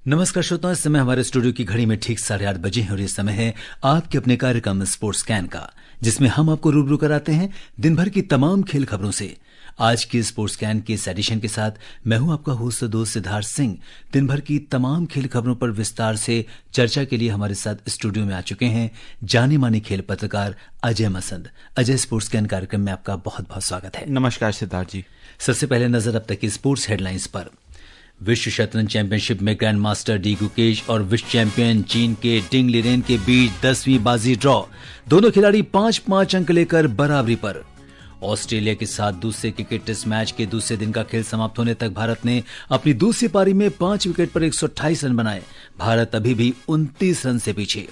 नमस्कार श्रोताओं, इस समय हमारे स्टूडियो की घड़ी में ठीक 8:30 बजे हैं और ये समय है आपके अपने कार्यक्रम स्पोर्ट्स स्कैन का, जिसमें हम आपको रूबरू कराते हैं दिन भर की तमाम खेल खबरों से। आज के स्पोर्ट्स स्कैन के इस एडिशन के साथ मैं हूं आपका होस्ट दोस्त सिद्धार्थ सिंह। दिन भर की तमाम खेल खबरों पर विस्तार से चर्चा के लिए हमारे साथ स्टूडियो में आ चुके हैं जाने माने खेल पत्रकार अजय मसंद। अजय, स्पोर्ट्स स्कैन कार्यक्रम में आपका बहुत बहुत स्वागत है। नमस्कार सिद्धार्थ जी। सबसे पहले नजर अब तक की स्पोर्ट्स हेडलाइंस पर। विश्व शतरंज चैंपियनशिप में ग्रैंड मास्टर डी गुकेश और विश्व चैंपियन चीन के डिंग लिरेन के बीच 10वीं बाजी ड्रॉ। दोनों खिलाड़ी 5-5 अंक लेकर बराबरी पर। ऑस्ट्रेलिया के साथ दूसरे क्रिकेट टेस्ट मैच के दूसरे दिन का खेल समाप्त होने तक भारत ने अपनी दूसरी पारी में 5 विकेट पर 128 रन बनाए। भारत अभी भी 29 रन से पीछे।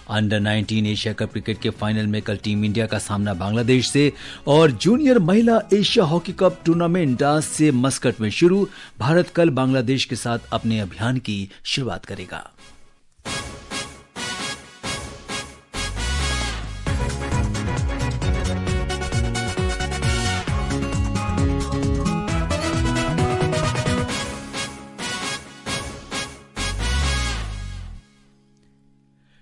अंडर 19 एशिया कप क्रिकेट के फाइनल में कल टीम इंडिया का सामना बांग्लादेश से और जूनियर महिला एशिया हॉकी कप टूर्नामेंट आज से मस्कट में शुरू। भारत कल बांग्लादेश के साथ अपने अभियान की शुरुआत करेगा।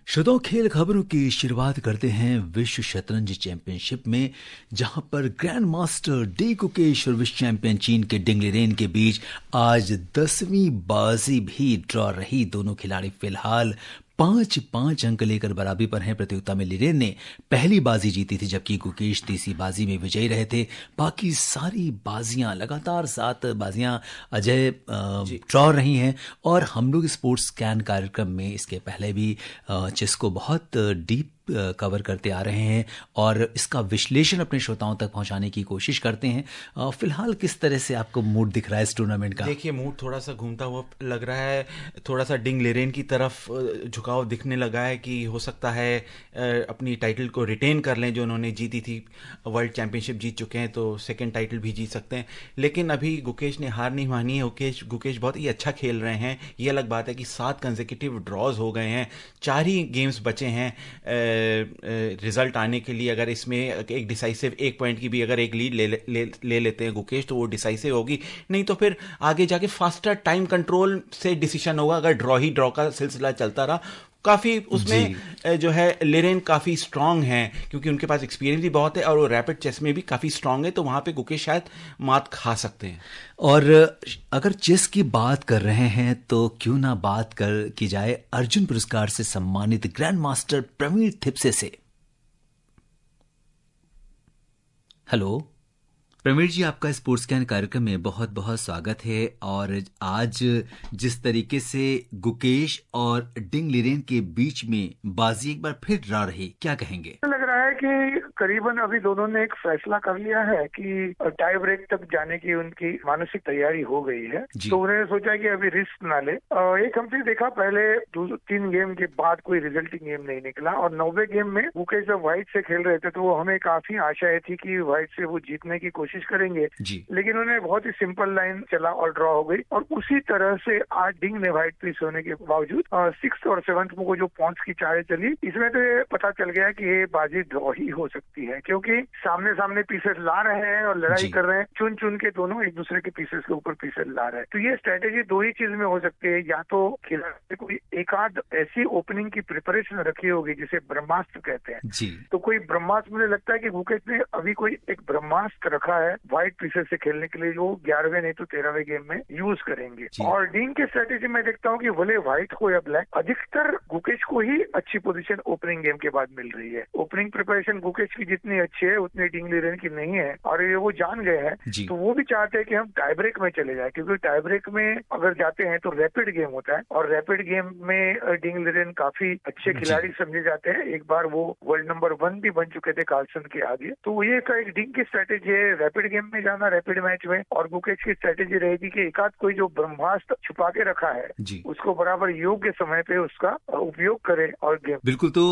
श्रोताओं, खेल खबरों की शुरुआत करते हैं विश्व शतरंज चैंपियनशिप में, जहां पर ग्रैंड मास्टर डी गुकेश और विश्व चैंपियन चीन के डिंग लिरेन के बीच आज 10वीं बाजी भी ड्रॉ रही। दोनों खिलाड़ी फिलहाल 5-5 अंक लेकर बराबरी पर हैं। प्रतियोगिता में लिरेन ने पहली बाजी जीती थी, जबकि गुकेश तीसरी बाजी में विजयी रहे थे। बाकी सारी बाजियां लगातार 7 बाजियां अजय ड्रॉ रही हैं। और हम लोग स्पोर्ट्स स्कैन कार्यक्रम में इसके पहले भी चेस को बहुत डीप कवर करते आ रहे हैं और इसका विश्लेषण अपने श्रोताओं तक पहुंचाने की कोशिश करते हैं। फिलहाल किस तरह से आपको मूड दिख रहा है इस टूर्नामेंट का? देखिए, मूड थोड़ा सा घूमता हुआ लग रहा है। थोड़ा सा डिंग लिरेन की तरफ झुकाव दिखने लगा है कि हो सकता है अपनी टाइटल को रिटेन कर लें जो उन्होंने जीती थी। वर्ल्ड चैंपियनशिप जीत चुके हैं तो सेकेंड टाइटल भी जीत सकते हैं। लेकिन अभी गुकेश ने हार नहीं मानी है। गुकेश बहुत ही अच्छा खेल रहे हैं। ये अलग बात है कि 7 कंसेक्यूटिव ड्रॉज हो गए हैं। 4 ही गेम्स बचे हैं रिजल्ट आने के लिए। अगर इसमें एक डिसाइसिव 1 पॉइंट की भी अगर एक लीड ले लेते हैं गुकेश तो वो डिसाइसिव होगी। नहीं तो फिर आगे जाके फास्टर टाइम कंट्रोल से डिसीजन होगा। अगर ड्रॉ का सिलसिला चलता रहा, काफी उसमें जो है लिरेन काफी स्ट्रांग हैं क्योंकि उनके पास एक्सपीरियंस भी बहुत है और वो रैपिड चेस में भी काफी स्ट्रांग है, तो वहां पे गुकेश शायद मात खा सकते हैं। और अगर चेस की बात कर रहे हैं तो क्यों ना बात की जाए अर्जुन पुरस्कार से सम्मानित ग्रैंड मास्टर प्रवीण थिप्से से। हेलो प्रवीण जी, आपका स्पोर्ट्स स्कैन कार्यक्रम में बहुत बहुत स्वागत है। और आज जिस तरीके से गुकेश और डिंग लिरेन के बीच में बाजी एक बार फिर ड्रॉ रही, क्या कहेंगे? लग रहा है कि करीबन अभी दोनों ने एक फैसला कर लिया है कि टाई ब्रेक तक जाने की उनकी मानसिक तैयारी हो गई है। तो उन्होंने सोचा कि अभी रिस्क ना ले। एक हमने देखा पहले 2-3 गेम के बाद कोई रिजल्टिंग गेम नहीं निकला और 9वें गेम में गुकेश जब व्हाइट से खेल रहे थे तो वो हमें काफी आशाएं थी कि व्हाइट से वो जीतने की कोशिश करेंगे। लेकिन उन्हें बहुत ही सिंपल लाइन चला और ड्रॉ हो गई। और उसी तरह से आज डिंग ने व्हाइट पीस होने के बावजूद 6th और 7th में जो पॉइंट्स की चाल चली, इसमें तो ये पता चल गया कि ये बाजी ड्रॉ ही हो सकती है क्योंकि सामने सामने पीसेस ला रहे हैं और लड़ाई कर रहे हैं। चुन चुन के दोनों एक दूसरे के पीसेस के ऊपर पीसेस ला रहे हैं। तो ये स्ट्रेटेजी 2 ही चीज में हो सकती है। या तो खिलाड़ी कोई एक आध ऐसी ओपनिंग की प्रिपरेशन रखी होगी जिसे ब्रह्मास्त्र कहते हैं। तो कोई ब्रह्मास्त्र, मुझे लगता है कि गुकेश ने अभी कोई एक ब्रह्मास्त्र रखा है व्हाइट पीसेस से खेलने के लिए, जो 11वें नहीं तो 13वें गेम में यूज करेंगे। और डिंग की स्ट्रेटेजी में देखता हूँ कि भले व्हाइट हो या ब्लैक, अधिकतर गुकेश को ही अच्छी पोजीशन ओपनिंग गेम के बाद मिल रही है। ओपनिंग प्रिपरेशन गुकेश की जितनी अच्छी है उतनी डिंग लिरेन की नहीं है और ये वो जान गए हैं। तो वो भी चाहते हैं कि हम टाई ब्रेक में चले जाए क्योंकि टाई ब्रेक में अगर जाते हैं तो रैपिड गेम होता है और रैपिड गेम में डिंग लिरेन काफी अच्छे खिलाड़ी समझे जाते हैं। एक बार वो वर्ल्ड नंबर 1 भी बन चुके थे कार्लसन के आगे। तो ये एक डिंग की स्ट्रेटेजी है, रैपिड गेम में जाना, रैपिड मैच में। और गुकेश की स्ट्रेटेजी रहेगी कि एकाध कोई जो ब्रह्मास्त्र छुपा के रखा है उसको बराबर योग्य समय पे उसका उपयोग करे और गेम। बिल्कुल। तो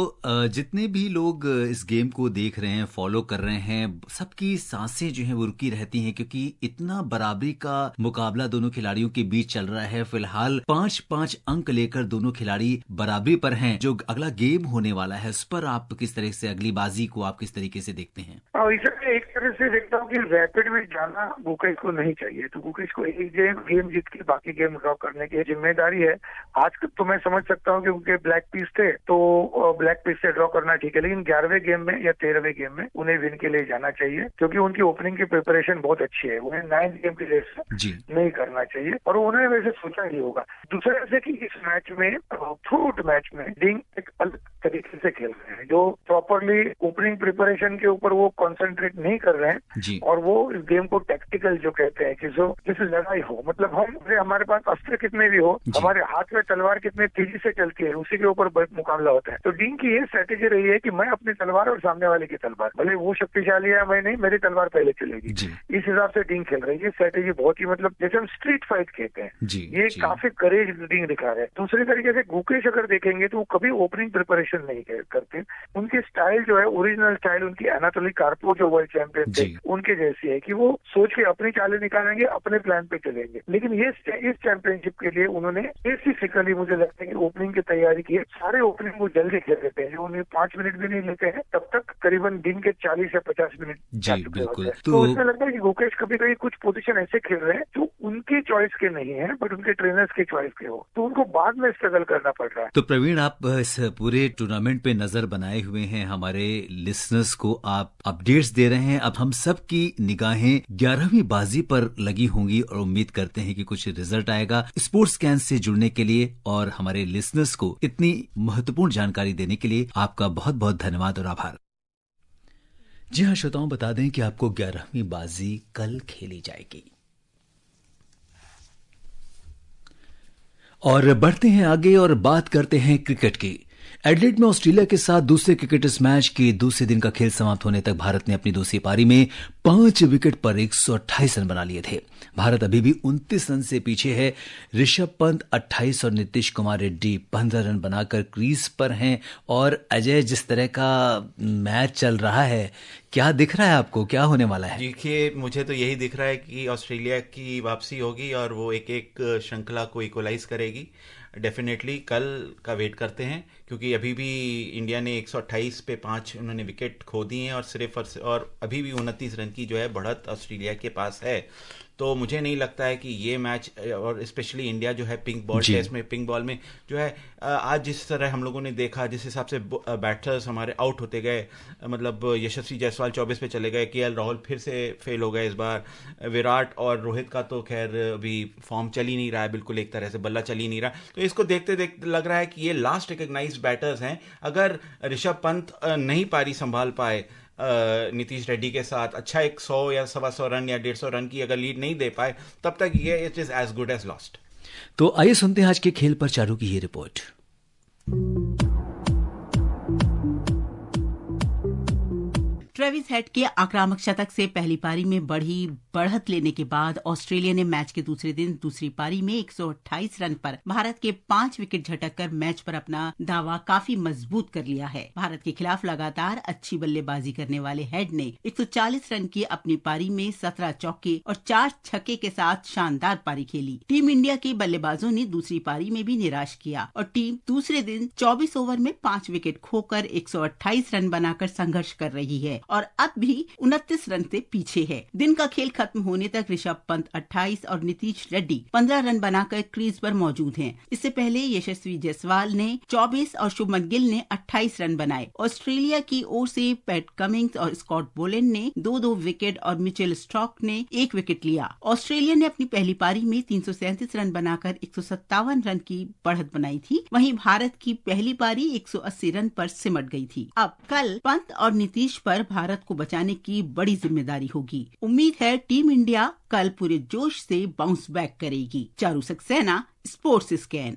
जितने भी लोग इस गेम को देख रहे हैं, फॉलो कर रहे हैं, सबकी सांसें जो हैं वो रुकी रहती हैं, क्योंकि इतना बराबरी का मुकाबला दोनों खिलाड़ियों के बीच चल रहा है। फिलहाल 5-5 अंक लेकर दोनों खिलाड़ी बराबरी पर हैं। जो अगला गेम होने वाला है उस पर आप किस तरह से, अगली बाजी को आप किस तरीके से देखते हैं? एक तरह से देखता हूँ कि रैपिड में जाना गुकेश को नहीं चाहिए, तो गुकेश को एक गेम जीत के बाकी गेम ड्रॉ करने की जिम्मेदारी है। आज तो मैं समझ सकता हूँ कि उनके ब्लैक पीस थे तो ब्लैक पीस से ड्रॉ करना ठीक है, लेकिन 11वें गेम में या 13वें गेम में उन्हें विन के लिए जाना चाहिए, क्योंकि उनकी ओपनिंग की प्रिपरेशन बहुत अच्छी है। उन्हें 9th गेम की रेस नहीं करना चाहिए और उन्होंने वैसे सोचा ही होगा। दूसरा ऐसे कि इस मैच में, फ्रूट मैच में डिंग एक अलग तरीके से खेल रहे हैं, जो प्रॉपरली ओपनिंग प्रिपरेशन के ऊपर वो कॉन्सेंट्रेट नहीं कर रहे हैं और वो इस गेम को टैक्टिकल जो कहते हैं कि जो जैसे लड़ाई हो, मतलब हमारे पास अस्त्र कितने भी हो, हमारे हाथ में तलवार कितने तेजी से चलती है, उसी के ऊपर मुकाबला होता है। तो डिंग की ये स्ट्रेटेजी रही है कि मैं अपनी तलवार और सामने वाले की तलवार, भले वो शक्तिशाली है मैं नहीं, मेरी तलवार पहले चलेगी, इस हिसाब से डिंग खेल रही है। स्ट्रेटेजी बहुत ही, मतलब जैसे हम स्ट्रीट फाइट कहते हैं, ये काफी करेज डिंग दिखा रहे हैं। दूसरी तरीके से गुकेश अगर देखेंगे तो वो कभी ओपनिंग प्रिपरेशन नहीं करते। उनकी स्टाइल जो है, ओरिजिनल स्टाइल उनकी अनातोली कार्पोव जो वर्ल्ड चैंपियन थे उनके जैसी है कि वो सोच के अपनी चालें निकालेंगे, अपने प्लान पे चलेंगे। लेकिन ये इस चैंपियनशिप के लिए उन्होंने बेसिकली मुझे लगता है कि ओपनिंग की तैयारी की है। सारे ओपनिंग वो जल्दी खेल देते हैं, जो उन्हें 5 मिनट भी नहीं लेते हैं, तब तक करीबन दिन के 40 या 50 मिनट जा चुके होते हैं। तो उसमें लगता है कि गुकेश कभी कभी कुछ पोजीशन ऐसे खेल रहे हैं जो उनके चॉइस के नहीं है, बट उनके ट्रेनर्स के चॉइस के हो, तो उनको बाद में स्ट्रगल करना पड़ रहा है। तो प्रवीण, आप इस पूरे टूर्नामेंट पे नजर बनाए हुए हैं, हमारे लिसनर्स को आप अपडेट्स दे रहे हैं। अब हम सब की निगाहें 11वीं बाजी पर लगी होंगी और उम्मीद करते हैं कि कुछ रिजल्ट आएगा। स्पोर्ट्स कैन से जुड़ने के लिए और हमारे लिसनर्स को इतनी महत्वपूर्ण जानकारी देने के लिए आपका बहुत बहुत धन्यवाद और आभार। जी हाँ श्रोताओं, बता दें कि आपको 11वीं बाजी कल खेली जाएगी। और बढ़ते हैं आगे और बात करते हैं क्रिकेट की। एडिलेड में ऑस्ट्रेलिया के साथ दूसरे क्रिकेट टेस्ट मैच के दूसरे दिन का खेल समाप्त होने तक भारत ने अपनी दूसरी पारी में 5 विकेट पर 128 रन बना लिए थे। भारत अभी भी 29 रन से पीछे है। ऋषभ पंत 28 और नीतीश कुमार रेड्डी 15 रन बनाकर क्रीज पर हैं। और अजय, जिस तरह का मैच चल रहा है, क्या दिख रहा है आपको, क्या होने वाला है? देखिए, मुझे तो यही दिख रहा है कि ऑस्ट्रेलिया की वापसी होगी और वो एक श्रृंखला को इक्वलाइज करेगी। डेफिनेटली कल का वेट करते हैं, क्योंकि अभी भी इंडिया ने 128 पे 5 उन्होंने विकेट खो दिए हैं और अभी भी 29 रन की जो है बढ़त ऑस्ट्रेलिया के पास है। तो मुझे नहीं लगता है कि ये मैच, और स्पेशली इंडिया जो है पिंक बॉल टेस्ट में, पिंक बॉल में जो है आज जिस तरह हम लोगों ने देखा, जिस हिसाब से बैटर्स हमारे आउट होते गए, मतलब यशस्वी जायसवाल 24 पे चले गए, केएल राहुल फिर से फेल हो गए इस बार, विराट और रोहित का तो खैर अभी फॉर्म चल ही नहीं रहा है, बिल्कुल एक तरह से बल्ला चल ही नहीं रहा। तो इसको देखते देखते लग रहा है कि ये लास्ट रिकॉग्नाइज्ड बैटर्स हैं। अगर ऋषभ पंत नहीं पारी संभाल पाए नीतीश रेड्डी के साथ, अच्छा एक 100 या 125 रन या 150 रन की अगर लीड नहीं दे पाए, तब तक ये it is as good as lost. तो आइए सुनते हैं आज के खेल पर चारू की ये रिपोर्ट। ट्रेविस हेड के आक्रामक शतक से पहली पारी में बढ़त लेने के बाद ऑस्ट्रेलिया ने मैच के दूसरे दिन दूसरी पारी में 128 रन पर भारत के 5 विकेट झटककर मैच पर अपना दावा काफी मजबूत कर लिया है। भारत के खिलाफ लगातार अच्छी बल्लेबाजी करने वाले हेड ने 140 रन की अपनी पारी में 17 चौके और 4 छक्के के साथ शानदार पारी खेली। टीम इंडिया के बल्लेबाजों ने दूसरी पारी में भी निराश किया और टीम दूसरे दिन 24 ओवर में 5 विकेट खोकर 128 रन बनाकर संघर्ष कर रही है और अब भी 29 रन से पीछे है। दिन का खेल खत्म होने तक ऋषभ पंत 28 और नीतीश रेड्डी 15 रन बनाकर क्रीज पर मौजूद हैं। इससे पहले यशस्वी जायसवाल ने 24 और शुभमन गिल ने 28 रन बनाए। ऑस्ट्रेलिया की ओर से पैट कमिंग्स और स्कॉट बोलेंड ने 2-2 विकेट और मिचेल स्टॉक ने 1 विकेट लिया। ऑस्ट्रेलिया ने अपनी पहली पारी में 337 रन बनाकर 157 रन की बढ़त बनाई थी। वहीं भारत की पहली पारी 180 रन पर सिमट गई थी। अब कल पंत और नीतीश पर भारत को बचाने की बड़ी जिम्मेदारी होगी। उम्मीद है टीम इंडिया कल पूरे जोश से बाउंस बैक करेगी। Charu Saxena, sports scan.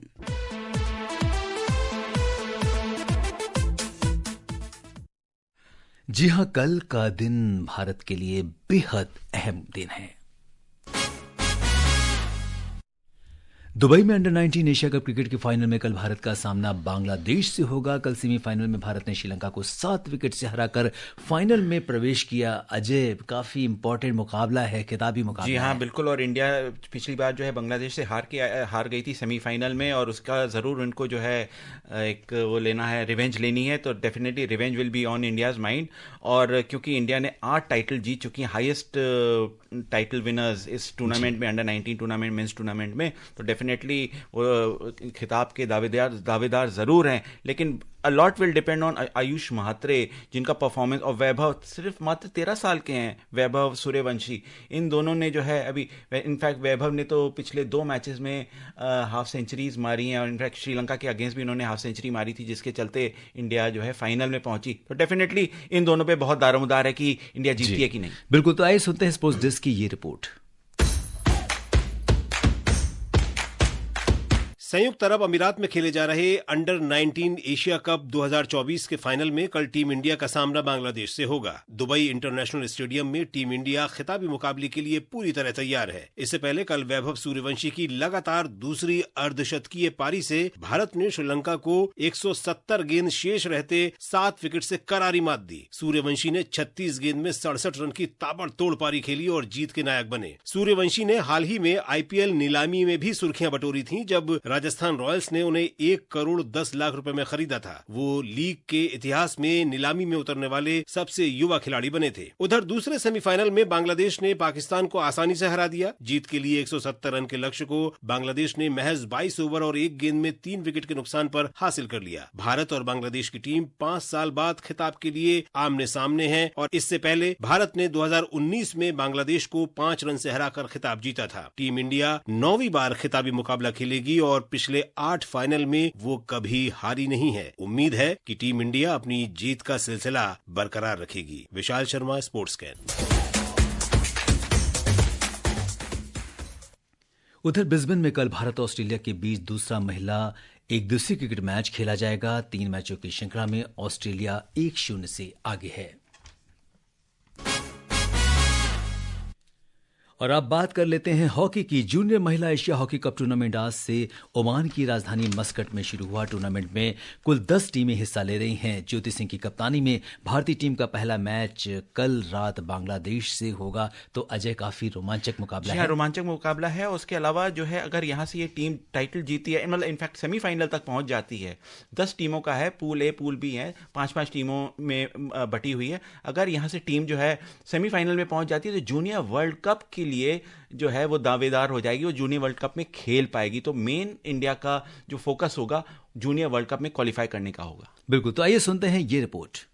जी हाँ, कल का दिन भारत के लिए बेहद अहम दिन है। दुबई में अंडर 19 एशिया कप क्रिकेट के फाइनल में कल भारत का सामना बांग्लादेश से होगा। कल सेमीफाइनल में भारत ने श्रीलंका को 7 विकेट से हराकर फाइनल में प्रवेश किया। अजय, काफी इंपॉर्टेंट मुकाबला है, खिताबी मुकाबला। जी हाँ, बिल्कुल। और इंडिया पिछली बार जो है बांग्लादेश से हार गई थी सेमीफाइनल में, और उसका ज़रूर उनको जो है एक वो लेना है, रिवेंज लेनी है। तो definitely revenge will be on India's mind. और क्योंकि इंडिया ने 8 टाइटल जीत चुकी हैं, हाईएस्ट टाइटल विनर्स इस टूर्नामेंट में, अंडर 19 टूर्नामेंट, मेंस टूर्नामेंट में, तो डेफिनेटली वो खिताब के दावेदार ज़रूर हैं। लेकिन a lot will depend on Ayush Mhatre, जिनका परफॉर्मेंस, और वैभव सिर्फ मात्र 13 साल के हैं, वैभव सूर्यवंशी। इन दोनों ने जो है अभी, इनफैक्ट वैभव ने तो पिछले 2 मैचेस में हाफ सेंचुरीज मारी हैं, और इनफैक्ट श्रीलंका के अगेंस्ट भी उन्होंने हाफ सेंचुरी मारी थी, जिसके चलते इंडिया जो है फाइनल में पहुंची। तो डेफिनेटली इन दोनों पे बहुत दारोमदार है कि इंडिया जीतती है कि नहीं। बिल्कुल। तो आइए सुनते हैं स्पोर्ट्स डेस्क की ये रिपोर्ट। संयुक्त अरब अमीरात में खेले जा रहे अंडर 19 एशिया कप 2024 के फाइनल में कल टीम इंडिया का सामना बांग्लादेश से होगा। दुबई इंटरनेशनल स्टेडियम में टीम इंडिया खिताबी मुकाबले के लिए पूरी तरह तैयार है। इससे पहले कल वैभव सूर्यवंशी की लगातार दूसरी अर्धशतकीय पारी से भारत ने श्रीलंका को 170 गेंद शेष रहते 7 विकेट से करारी मात दी। सूर्यवंशी ने 36 गेंद में 67 रन की ताबड़तोड़ पारी खेली और जीत के नायक बने। सूर्यवंशी ने हाल ही में आईपीएल नीलामी में भी सुर्खियां बटोरी थी, जब राजस्थान रॉयल्स ने उन्हें 1 करोड़ 10 लाख रुपए में खरीदा था। वो लीग के इतिहास में नीलामी में उतरने वाले सबसे युवा खिलाड़ी बने थे। उधर दूसरे सेमीफाइनल में बांग्लादेश ने पाकिस्तान को आसानी से हरा दिया। जीत के लिए 170 रन के लक्ष्य को बांग्लादेश ने महज 22 ओवर और 1 गेंद में 3 विकेट के नुकसान पर हासिल कर लिया। भारत और बांग्लादेश की टीम 5 साल बाद खिताब के लिए आमने सामने है, और इससे पहले भारत ने 2019 में बांग्लादेश को 5 रन से हराकर खिताब जीता था। टीम इंडिया 9वीं बार खिताबी मुकाबला खेलेगी और पिछले 8 फाइनल में वो कभी हारी नहीं है। उम्मीद है कि टीम इंडिया अपनी जीत का सिलसिला बरकरार रखेगी। Vishal Sharma, sports can. उधर ब्रिस्बेन में कल भारत और ऑस्ट्रेलिया के बीच दूसरा महिला एक दिवसीय क्रिकेट मैच खेला जाएगा। 3 मैचों की श्रृंखला में ऑस्ट्रेलिया 1-0 से आगे है। और अब बात कर लेते हैं हॉकी की। जूनियर महिला एशिया हॉकी कप टूर्नामेंट आज से ओमान की राजधानी मस्कट में शुरू हुआ। टूर्नामेंट में कुल 10 टीमें हिस्सा ले रही हैं। ज्योति सिंह की कप्तानी में भारतीय टीम का पहला मैच कल रात बांग्लादेश से होगा। तो अजय, काफी रोमांचक मुकाबला है। रोमांचक मुकाबला है। उसके अलावा जो है, अगर यहाँ से ये टीम टाइटल जीती है, मतलब इनफैक्ट सेमीफाइनल तक पहुंच जाती है, 10 टीमों का है, पूल ए पूल बी है, 5-5 टीमों में बटी हुई है। अगर यहाँ से टीम जो है सेमीफाइनल में पहुंच जाती है तो जूनियर वर्ल्ड कप के लिए जो है वो दावेदार हो जाएगी, वो जूनियर वर्ल्ड कप में खेल पाएगी। तो मेन इंडिया का जो फोकस होगा जूनियर वर्ल्ड कप में क्वालिफाई करने का होगा। बिल्कुल। तो आइए सुनते हैं ये रिपोर्ट।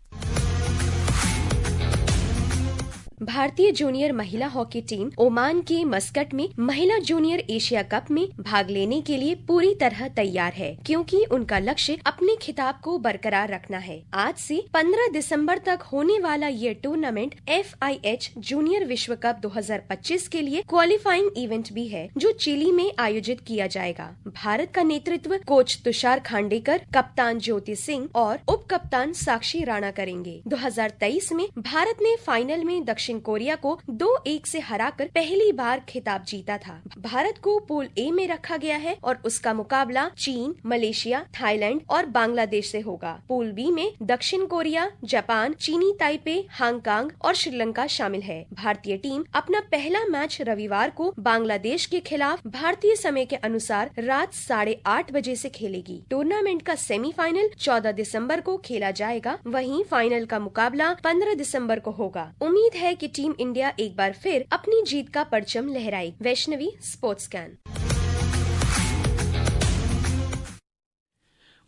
भारतीय जूनियर महिला हॉकी टीम ओमान के मस्कट में महिला जूनियर एशिया कप में भाग लेने के लिए पूरी तरह तैयार है, क्योंकि उनका लक्ष्य अपने खिताब को बरकरार रखना है। आज से 15 दिसंबर तक होने वाला ये टूर्नामेंट FIH जूनियर विश्व कप 2025 के लिए क्वालिफाइंग इवेंट भी है, जो चिली में आयोजित किया जाएगा। भारत का नेतृत्व कोच तुषार खांडेकर, कप्तान ज्योति सिंह और उप कप्तान साक्षी राणा करेंगे। 2023 में भारत ने फाइनल में दक्षिण कोरिया को 2-1 से हराकर पहली बार खिताब जीता था। भारत को पूल ए में रखा गया है और उसका मुकाबला चीन, मलेशिया, थाईलैंड और बांग्लादेश से होगा। पूल बी में दक्षिण कोरिया, जापान, चीनी ताइपे, हांगकांग और श्रीलंका शामिल है। भारतीय टीम अपना पहला मैच रविवार को बांग्लादेश के खिलाफ भारतीय समय के अनुसार रात 8:30 बजे से खेलेगी। टूर्नामेंट का सेमीफाइनल 14 दिसंबर को खेला जाएगा, वहीं फाइनल का मुकाबला 15 दिसंबर को होगा। उम्मीद है कि टीम इंडिया एक बार फिर अपनी जीत का परचम लहराए। Vaishnavi, sports can.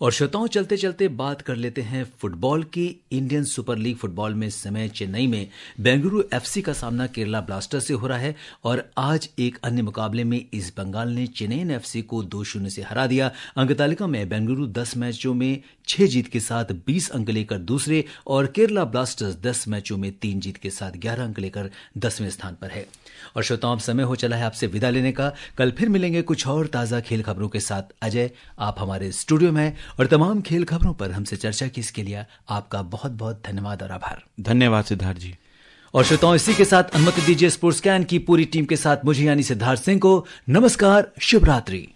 और श्रोताओं, चलते चलते बात कर लेते हैं फुटबॉल की। इंडियन सुपर लीग फुटबॉल में इस समय चेन्नई में बेंगलुरु FC का सामना केरला ब्लास्टर्स से हो रहा है, और आज एक अन्य मुकाबले में ईस्ट बंगाल ने चेन्नई FC को 2-0 से हरा दिया। अंक तालिका में बेंगलुरु 10 मैचों में 6 जीत के साथ 20 अंक लेकर दूसरे, और केरला ब्लास्टर्स 10 मैचों में 3 जीत के साथ 11 अंक लेकर 10वें स्थान पर है। और श्रोताओं, अब समय हो चला है आपसे विदा लेने का। कल फिर मिलेंगे कुछ और ताज़ा खेल खबरों के साथ। अजय, आप हमारे स्टूडियो में हैं और तमाम खेल खबरों पर हमसे चर्चा की, इसके लिए आपका बहुत बहुत धन्यवाद और आभार। धन्यवाद सिद्धार्थ जी। और श्रोताओं, इसी के साथ अनुमति दीजिए स्पोर्ट्स कैन की पूरी टीम के साथ मुझे यानी सिद्धार्थ सिंह को नमस्कार, शुभ रात्रि।